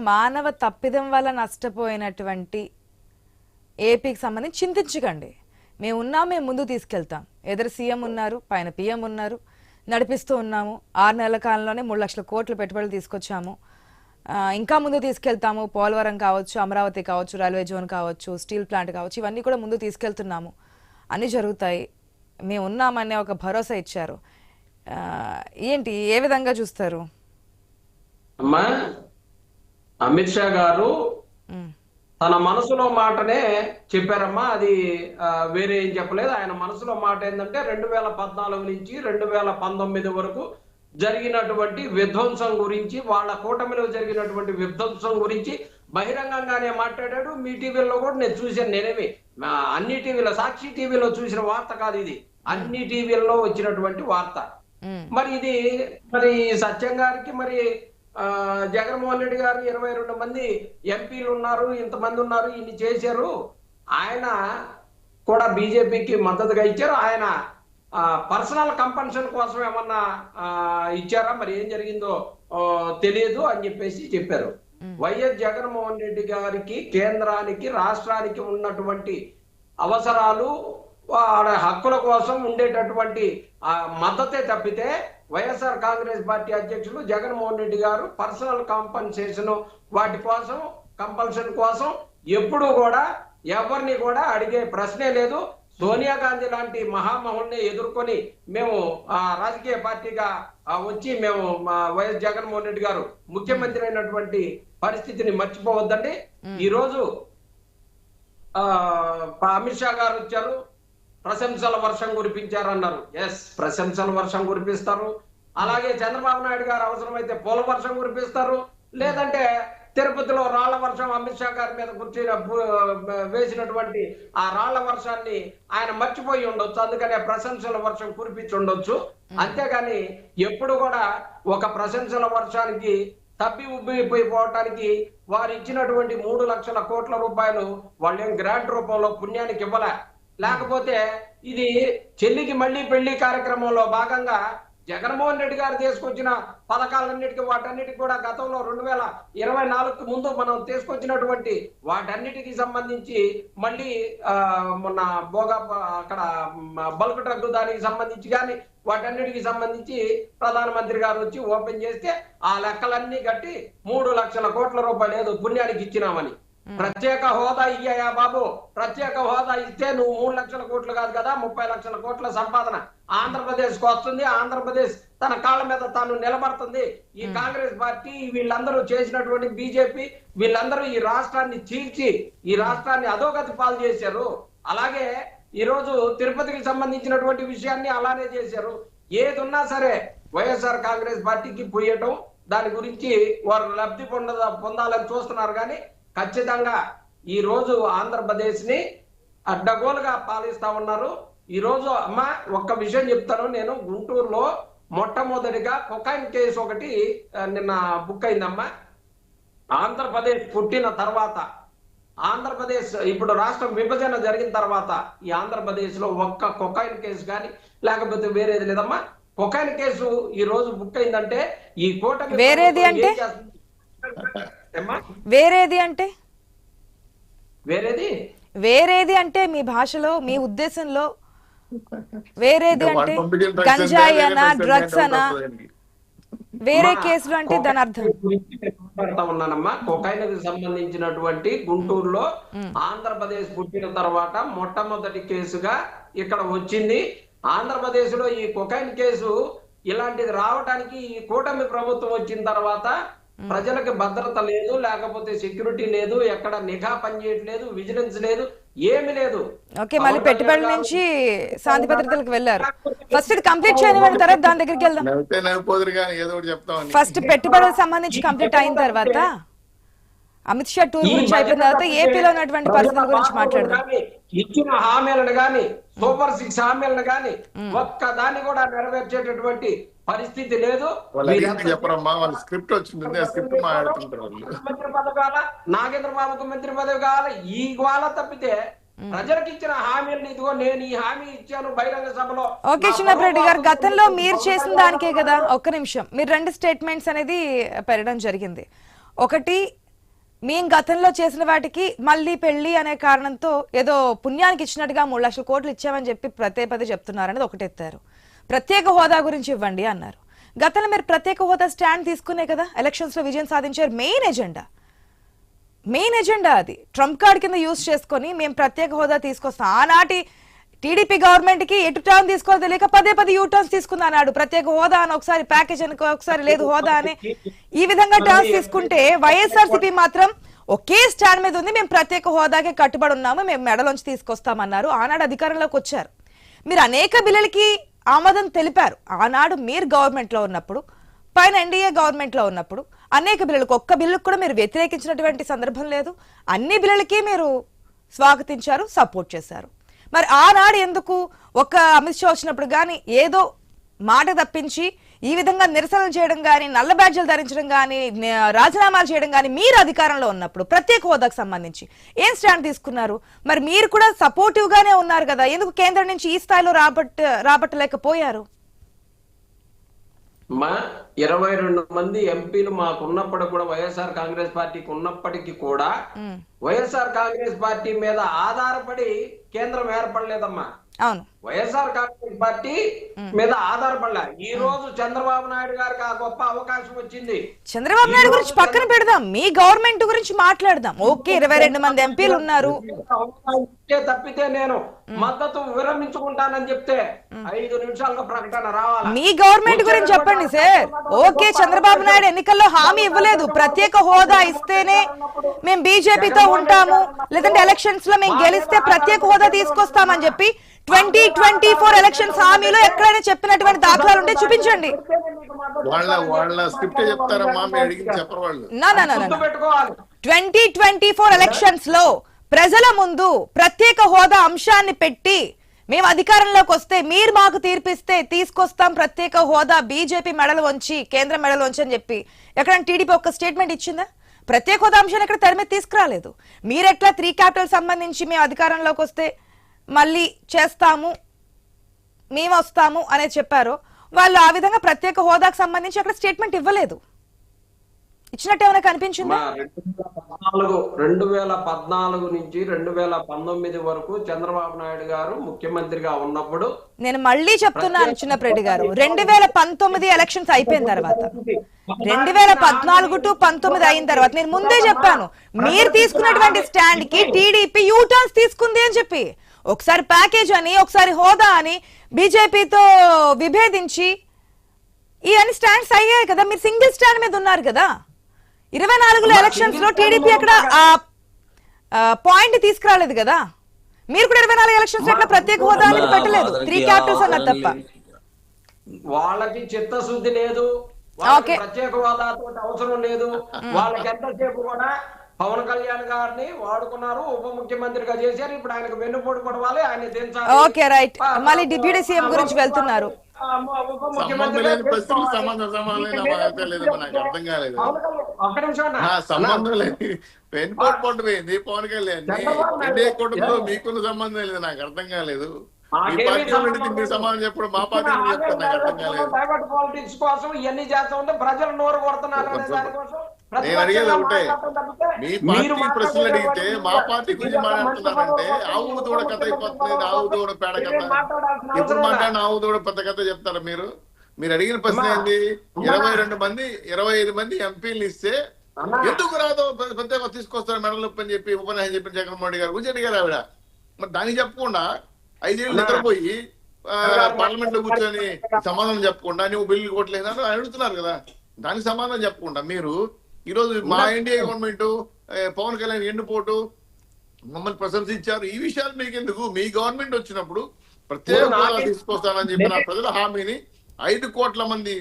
మానవ తప్పిదం వల్ల నష్టపోయినటువంటి ఏపీకి సంబంధించి చింతించకండి. మేము ఉన్నాం, మేము ముందు తీసుకెళ్తాం. ఎదురు సీఎం ఉన్నారు, పైన పిఎం ఉన్నారు, నడిపిస్తూ ఉన్నాము. 6 నెలల కాలంలోనే 3 లక్షల కోట్ల పెట్టుబడులు తీసుకొచ్చాము. ఇంకా ముందు తీసుకెళ్తాము. పోలవరం కావచ్చు, అమరావతి కావచ్చు, రైల్వే జోన్ కావచ్చు, స్టీల్ ప్లాంట్ కావచ్చు, ఇవన్నీ కూడా ముందు తీసుకెళ్తున్నాము. అన్నీ జరుగుతాయి, మేము ఉన్నామనే ఒక భరోసా ఇచ్చారు. ఏంటి, ఏ విధంగా చూస్తారు? అమ్మా, అమిత్ షా గారు తన మనసులో మాటనే చెప్పారమ్మా. అది వేరే ఏం చెప్పలేదు. ఆయన మనసులో మాట ఏంటంటే 2014 నుంచి 2019 వరకు జరిగినటువంటి విధ్వంసం గురించి, వాళ్ళ కూటమిలో జరిగినటువంటి విధ్వంసం గురించి బహిరంగంగానే మాట్లాడాడు. మీ టీవీలో కూడా నేను చూశాను. నేనేమి అన్ని టీవీలో, సాక్షి టీవీలో చూసిన వార్త కాదు ఇది, అన్ని టీవీల్లో వచ్చినటువంటి వార్త. మరి ఇది మరి సత్యం గారికి, మరి జగన్మోహన్ రెడ్డి గారు 22 మంది ఎంపీలు ఉన్నారు, ఇంతమంది ఉన్నారు, ఇన్ని చేశారు. ఆయన కూడా బీజేపీకి మద్దతుగా ఇచ్చారు. ఆయన పర్సనల్ కంపల్షన్ కోసం ఏమన్నా ఇచ్చారా, మరి ఏం జరిగిందో తెలియదు అని చెప్పేసి చెప్పారు. వైఎస్ జగన్మోహన్ రెడ్డి గారికి కేంద్రానికి, రాష్ట్రానికి ఉన్నటువంటి అవసరాలు, హక్కుల కోసం ఉండేటటువంటి మద్దతే తప్పితే వైఎస్ఆర్ కాంగ్రెస్ పార్టీ అధ్యక్షులు జగన్మోహన్ రెడ్డి గారు పర్సనల్ కాంపన్సేషన్, వాటి కోసం, కంపల్షన్ కోసం ఎప్పుడు కూడా ఎవరిని కూడా అడిగే ప్రశ్నే లేదు. సోనియా గాంధీ లాంటి మహామహుల్ని ఎదుర్కొని మేము రాజకీయ పార్టీగా వచ్చి మేము వైఎస్ జగన్మోహన్ రెడ్డి గారు ముఖ్యమంత్రి అయినటువంటి పరిస్థితిని మర్చిపోవద్దండి. ఈరోజు అమిత్ షా గారు వచ్చారు, ప్రశంసల వర్షం కురిపించారు అన్నారు. ఎస్, ప్రశంసల వర్షం కురిపిస్తారు. అలాగే చంద్రబాబు నాయుడు గారు అవసరమైతే పూల వర్షం కురిపిస్తారు, లేదంటే తిరుపతిలో రాళ్ల వర్షం అమిత్ షా గారి మీద వేసినటువంటి ఆ రాళ్ల వర్షాన్ని ఆయన మర్చిపోయి ఉండొచ్చు, అందుకనే ప్రశంసల వర్షం కురిపించి ఉండొచ్చు. అంతేగాని ఎప్పుడు కూడా ఒక ప్రశంసల వర్షానికి తప్పి ఉబ్బిపోవటానికి వారు ఇచ్చినటువంటి 3 లక్షల కోట్ల రూపాయలు వాళ్ళేం గ్రాంట్ రూపంలో పుణ్యానికి ఇవ్వలే. లేకపోతే ఇది చెల్లికి మళ్ళీ పెళ్లి కార్యక్రమంలో భాగంగా జగన్మోహన్ రెడ్డి గారు తీసుకొచ్చిన పథకాలన్నిటికీ, వాటన్నిటికి కూడా గతంలో 2024కు ముందు మనం తీసుకొచ్చినటువంటి వాటన్నిటికి సంబంధించి మళ్ళీ మొన్న అక్కడ బల్క్ డ్రగ్ దానికి సంబంధించి కానీ వాటన్నిటికి సంబంధించి ప్రధానమంత్రి గారు వచ్చి ఓపెన్ చేస్తే ఆ లెక్కలన్నీ కట్టి 3 లక్షల కోట్ల రూపాయలు ఏదో పుణ్యానికి ఇచ్చినామని. ప్రత్యేక హోదా ఇయ్యా బాబు, ప్రత్యేక హోదా ఇస్తే నువ్వు 3 లక్షల కోట్లు కాదు కదా, 30 లక్షల కోట్ల సంపాదన ఆంధ్రప్రదేశ్ కు వస్తుంది. ఆంధ్రప్రదేశ్ తన కాళ్ళ మీద తాను నిలబడుతుంది. ఈ కాంగ్రెస్ పార్టీ, వీళ్ళందరూ చేసినటువంటి బీజేపీ, వీళ్ళందరూ ఈ రాష్ట్రాన్ని చీల్చి ఈ రాష్ట్రాన్ని అధోగతి పాలు చేశారు. అలాగే ఈ రోజు తిరుపతికి సంబంధించినటువంటి విషయాన్ని అలానే చేశారు. ఏది ఉన్నా సరే వైఎస్ఆర్ కాంగ్రెస్ పార్టీకి పోయటం, దాని గురించి వారు లబ్ధి పొందాలని చూస్తున్నారు. కానీ ఖచ్చితంగా ఈ రోజు ఆంధ్రప్రదేశ్ ని అడ్డగోలుగా పాలిస్తా ఉన్నారు. ఈ రోజు అమ్మా ఒక్క విషయం చెప్తాను నేను. గుంటూరులో మొట్టమొదటిగా కొకైన్ కేసు ఒకటి నిన్న బుక్ అయిందమ్మా. ఆంధ్రప్రదేశ్ పుట్టిన తర్వాత, ఆంధ్రప్రదేశ్ ఇప్పుడు రాష్ట్రం విభజన జరిగిన తర్వాత ఈ ఆంధ్రప్రదేశ్ లో ఒక్క కొకైన్ కేసు కానీ లేకపోతే వేరేది లేదమ్మా. కొకైన్ కేసు ఈ రోజు బుక్ అయిందంటే ఈ కూటమి వేరేది అంటే వేరేది అంటే మీ భాషలో, మీ ఉద్దేశంలో వేరేది అంటే గంజాయి అనా, డ్రగ్స్ అనా, వేరే కేసులు అంటే దాని అర్థం ఉన్నానమ్మా. కొకైన్కి సంబంధించినటువంటి గుంటూరులో ఆంధ్రప్రదేశ్ పుట్టిన తర్వాత మొట్టమొదటి కేసుగా ఇక్కడ వచ్చింది. ఆంధ్రప్రదేశ్ లో ఈ కొకైన్ కేసు ఇలాంటిది రావడానికి ఈ కూటమి ప్రభుత్వం వచ్చిన తర్వాత ప్రజలకు భద్రత లేదు, లేకపోతే సెక్యూరిటీ లేదు, ఎక్కడ నిఘా పనిచేయట్లేదు, విజిలెన్స్ లేదు, ఏమి లేదు. ఓకే, మళ్ళీ పెట్టుబడుల నుంచి శాంతి భద్రతలకు వెళ్ళారు. ఫస్ట్ ఇది కంప్లీట్ చేయని తర్వాత దాని దగ్గరికి వెళ్దాం. ఫస్ట్ పెట్టుబడులకు సంబంధించి కంప్లీట్ అయిన తర్వాత అమిత్ షా టూర్ గురించి అయిపోయిన తర్వాత ఏపీలో ఉన్నటువంటి పరిస్థితుల గురించి మాట్లాడదాం. ఇచ్చిన హామీలను గాని, సూపర్ 6 హామీలను గాని ఒక్క దాన్ని కూడా నెరవేర్చేటటువంటి పరిస్థితి లేదు. మంత్రి పదవి కావాలా, నాగేంద్ర బాబుకు మంత్రి పదవి కావాలా, ఈ గోళ తప్పితే ప్రజలకు ఇచ్చిన హామీలను ఇదిగో నేను ఈ హామీ ఇచ్చాను బహిరంగ సభలో. ఓకే చిన్నప్పరెడ్డి గారు, గతంలో మీరు చేసిన దానికే కదా, ఒక్క నిమిషం, మీరు 2 స్టేట్మెంట్స్ అనేది పెట్టడం జరిగింది. ఒకటి మేము గతంలో చేసిన వాటికి మళ్ళీ పెళ్లి అనే కారణంతో ఏదో పుణ్యానికి ఇచ్చినట్టుగా 3 లక్షల కోట్లు ఇచ్చామని చెప్పి పదే చెప్తున్నారనేది ఒకటెత్తారు. ప్రత్యేక హోదా గురించి ఇవ్వండి అన్నారు. గతంలో మీరు ప్రత్యేక హోదా స్టాండ్ తీసుకునే కదా ఎలక్షన్స్ లో విజయం సాధించారు. మెయిన్ ఎజెండా అది ట్రంప్ కార్డ్ కింద యూజ్ చేసుకొని మేము ప్రత్యేక హోదా తీసుకొస్తాం. ఆనాటి టీడీపీ గవర్నమెంట్ కి ఎటు టర్న్ తీసుకోవాలో తెలియక పదే యూ టర్న్స్ తీసుకుంది అన్నాడు. ప్రత్యేక హోదా అని ఒకసారి ప్యాకేజ్ అని ఒకసారి లేదు హోదా అని ఈ విధంగా టర్న్స్ తీసుకుంటే వైఎస్ఆర్సీపీ మాత్రం ఒకే స్టాండ్ మీద ఉంది. మేము ప్రత్యేక హోదాకే కట్టుబడి ఉన్నాము, మేము మెడలోంచి తీసుకొస్తామన్నారు. ఆనాడు అధికారంలోకి వచ్చారు. మీరు అనేక బిల్లులకి ఆమోదం తెలిపారు. ఆనాడు మీరు గవర్నమెంట్ లో ఉన్నప్పుడు, పైన ఎన్డీఏ గవర్నమెంట్ లో ఉన్నప్పుడు అనేక బిల్లులకు ఒక్క బిల్లుకు కూడా మీరు వ్యతిరేకించినటువంటి సందర్భం లేదు. అన్ని బిల్లులకి మీరు స్వాగతించారు, సపోర్ట్ చేశారు. మరి ఆనాడు ఎందుకు ఒక అమిత్ షా వచ్చినప్పుడు కానీ ఏదో మాట తప్పించి ఈ విధంగా నిరసనలు చేయడం కానీ, నల్ల బ్యాడ్జీలు ధరించడం కానీ, రాజీనామాలు చేయడం కానీ మీరు అధికారంలో ఉన్నప్పుడు ప్రత్యేక హోదాకు సంబంధించి ఏం స్టాండ్ తీసుకున్నారు? మరి మీరు కూడా సపోర్టివ్ గానే ఉన్నారు కదా, ఎందుకు కేంద్రం నుంచి ఈ స్థాయిలో రాబట్టలేకపోయారు? మా 22 మంది ఎంపీలు మాకు ఉన్నప్పుడు కూడా వైఎస్ఆర్ కాంగ్రెస్ పార్టీకి ఉన్నప్పటికీ కూడా వైఎస్ఆర్ కాంగ్రెస్ పార్టీ మీద ఆధారపడి కేంద్రం ఏర్పడలేదమ్మా. అవును, వైఎస్ఆర్ కాంగ్రెస్ పార్టీ మీద ఆధారపడలే. ఈ రోజు చంద్రబాబు నాయుడు గారికి ఆ గొప్ప అవకాశం వచ్చింది. చంద్రబాబు నాయుడు గురించి పక్కన పెడదాం, మీ గవర్నమెంట్ గురించి మాట్లాడదాం. ఓకే, 22 మంది ఎంపీలు ఉన్నారు. తప్పితే నేను మద్దతు విరమించుకుంటానని చెప్తే 5 నిమిషాలుగా ప్రకటన రావాలి. మీ గవర్నమెంట్ గురించి చెప్పండి సార్. ఓకే, చంద్రబాబు నాయుడు ఎన్నికల్లో హామీ ఇవ్వలేదు, ప్రత్యేక హోదా ఇస్తేనే మేము బీజేపీతో ఉంటాము, లేదంటే ఎలక్షన్స్ లో మేము గెలిస్తే ప్రత్యేక హోదా తీసుకొస్తామని చెప్పి 2024 ఎలక్షన్స్ హామీలో ఎక్కడైనా చెప్పినటువంటి దాఖలాలు ఉంటే చూపించండి. వాళ్ళ స్క్రిప్ట్ చెప్తారమ్మా, మీరు అడిగింది చెప్పరు వాళ్ళు. 2024 ఎలక్షన్స్ లో ప్రజల ముందు ప్రత్యేక హోదా అంశాన్ని పెట్టి మేము అధికారంలోకి వస్తే మీరు మాకు తీర్పిస్తే తీసుకొస్తాం ప్రత్యేక హోదా, బీజేపీ మెడలు వంచి కేంద్రం మెడలు వంచి అని చెప్పి ఎక్కడైనా టీడీపీ ఒక స్టేట్మెంట్ ఇచ్చిందా? ప్రత్యేక హోదా అంశాన్ని ఎక్కడ తెర మీద తీసుకురాలేదు. మీరెట్లా 3 క్యాపిటల్ సంబంధించి మేము అధికారంలోకి వస్తే మళ్ళీ చేస్తాము, మేము వస్తాము అనేది చెప్పారు. వాళ్ళు ఆ విధంగా ప్రత్యేక హోదాకు సంబంధించి అక్కడ స్టేట్మెంట్ ఇవ్వలేదు. ఇచ్చినట్టు ఏమైనా కనిపించిందా? 2014 నుంచి 2019 వరకు చంద్రబాబు నాయుడు గారు ముఖ్యమంత్రిగా ఉన్నప్పుడు, నేను మళ్ళీ చెప్తున్నాను చిన్నప్రెడ్డి గారు, 2019 ఎలక్షన్స్ అయిపోయిన తర్వాత 2014 టు 19 అయిన తర్వాత నేను ముందే చెప్పాను, మీరు తీసుకున్నటువంటి స్టాండ్ కి టీడీపీ యూటర్న్స్ తీసుకుంది అని చెప్పి. ఒకసారి ప్యాకేజ్ అని, ఒకసారి హోదా అని బీజేపీతో విభేదించి ఇవన్నీ స్టాండ్స్ అయ్యాయి కదా. మీరు సింగిల్ స్టాండ్ మీద ఉన్నారు కదా. 24లో ఎలక్షన్స్ లో టీడీపీ అక్కడ పాయింట్ తీసుకురాలేదు కదా. మీరు కూడా 24 ఎలక్షన్స్ ఎట్లా ప్రత్యేక హోదా అనేది పెట్టలేదు, 3 క్యాపిటల్స్ అన్నారు తప్ప. వాళ్ళకి చిత్తశుద్ధి లేదు, ప్రత్యేక హోదాతో అవసరం లేదు. వాళ్ళకి ఎంతసేపు కూడా పవన్ కళ్యాణ్ గారిని వాడుకున్నారు, ఉప ముఖ్యమంత్రిగా చేశారు. ఇప్పుడు ఆయనకు వెన్నుపోటు పడవాలి, ఆయన దించాలి. Okay, right. మళ్ళీ డిప్యూటీ సీఎం గురించి వెళ్తున్నారు. సంబంధం లేదు. వెన్నుపోటు పోయింది పవన్ కళ్యాణ్. ఎన్డీఏ కుటుంబంలో మీకున్న సంబంధం లేదు, నాకు అర్థం కాలేదు. మీ పార్టీ మీ సమాధానం చెప్పడం మా పార్టీ చెప్తాను, నాకు అర్థం కాలేదు. పాలిటిక్స్ కోసం ఇవన్నీ చేస్తా ఉంటే ప్రజలు నోరు కొడుతున్నారు. నేను అడిగేది ఒకటే, మీ పార్టీ ప్రశ్నలు అడిగితే మా పార్టీ గురించి మాట్లాడుతున్నారంటే ఆవు దూడ కథ అయిపోతుంది, ఆవు దూడ పేడ కథ. ఎప్పుడు మాట్లాడిన ఆవు దూడ పెద్ద కథ చెప్తారా మీరు? మీరు అడిగిన ప్రశ్న ఏంటి? 25 మంది ఎంపీలు ఇస్తే ఎందుకు రాదో ప్రత్యేక తీసుకొస్తారు మెడల్ నొప్పి అని చెప్పి ఉపన్యాసం చెప్పిన జగన్మోహన్ రెడ్డి గారు గురించి అడిగారు ఆవిడ. మరి దానికి చెప్పకుండా 5 ఏళ్ళు నిద్రపోయి పార్లమెంట్ లో కూర్చొని సమాధానం చెప్పకుండా నువ్వు బిల్లు కొట్టలేదని అడుగుతున్నారు కదా. దానికి సమాధానం చెప్పకుండా మీరు ఈ రోజు మా ఎన్డీఏ గవర్నమెంట్ పవన్ కళ్యాణ్ ఎన్నుపోటు మమ్మల్ని ప్రశంసించారు. ఈ విషయాలు మీకు ఎందుకు? మీ గవర్నమెంట్ వచ్చినప్పుడు ప్రత్యేక హోదా తీసుకొస్తానని చెప్పిన ప్రజల హామీని 5 కోట్ల మంది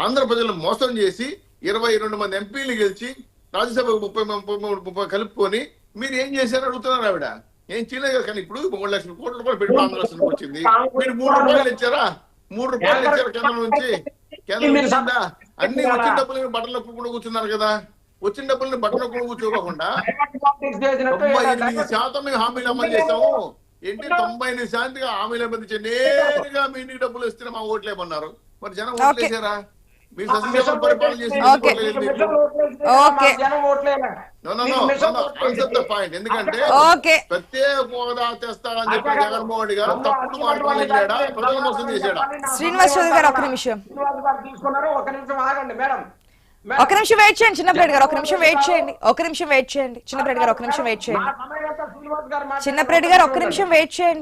ఆంధ్ర ప్రజలను మోసం చేసి 22 మంది ఎంపీలు గెలిచి రాజ్యసభకు 30 కలుపుకొని మీరు ఏం చేశారని అడుగుతున్నారు ఆవిడ. ఏం చేయలేదు. కానీ ఇప్పుడు 3 లక్షల కోట్ల రూపాయలు పెట్టి ఆంధ్ర రాష్ట్రానికి వచ్చింది. మీరు 3 రూపాయలు ఇచ్చారా? 3 రూపాయలు ఇచ్చారు కేంద్రం నుంచి. కేంద్రం ఇచ్చిందా? అన్ని వచ్చిన డబ్బులు బట్టలు ఒప్పుకుండా కూర్చున్నారు కదా. వచ్చిన డబ్బుల్ని బట్టలు ఒప్పుకుండా కూర్చోకోకుండా 98% మేము హామీలు అమలు చేసాము. ఏంటి 98% హామీలు అమలు నేరుగా మీ ఇంటికి డబ్బులు ఇస్తే మా ఓట్లేమన్నారు. మరి జనం ఓట్లేసారా? మీరు సస్యశాల పరిపాలన చేసి ఓకే. ఓకే. జనం ఓట్లేలా ఆన్సర్ ద పాయింట్. ఎందుకంటే ఓకే. ప్రత్యేక హోదా తెస్తాడని చెప్పి జగన్మోహన్ రెడ్డి గారు తప్పుడు మాట్లాడాడా, ప్రజలు మోసం చేశాడా? శ్రీనివాస్ చౌదరి గారు ఒక నిమిషం తీసుకున్నారు. ఒక నిమిషం ఆగండి మేడం. ఒక నిమిషం వెయిట్ చేయండి చిన్నప్పరెడ్డి గారు, ఒక నిమిషం వెయిట్ చేయండి, ఒక నిమిషం వెయిట్ చేయండి చిన్నప్పరెడ్డి గారు, ఒక నిమిషం వెయిట్ చేయండి నా సమయం అంతా శ్రీనివాస్ గారు చిన్నప్పరెడ్డి గారు, ఒక నిమిషం వెయిట్ చేయండి.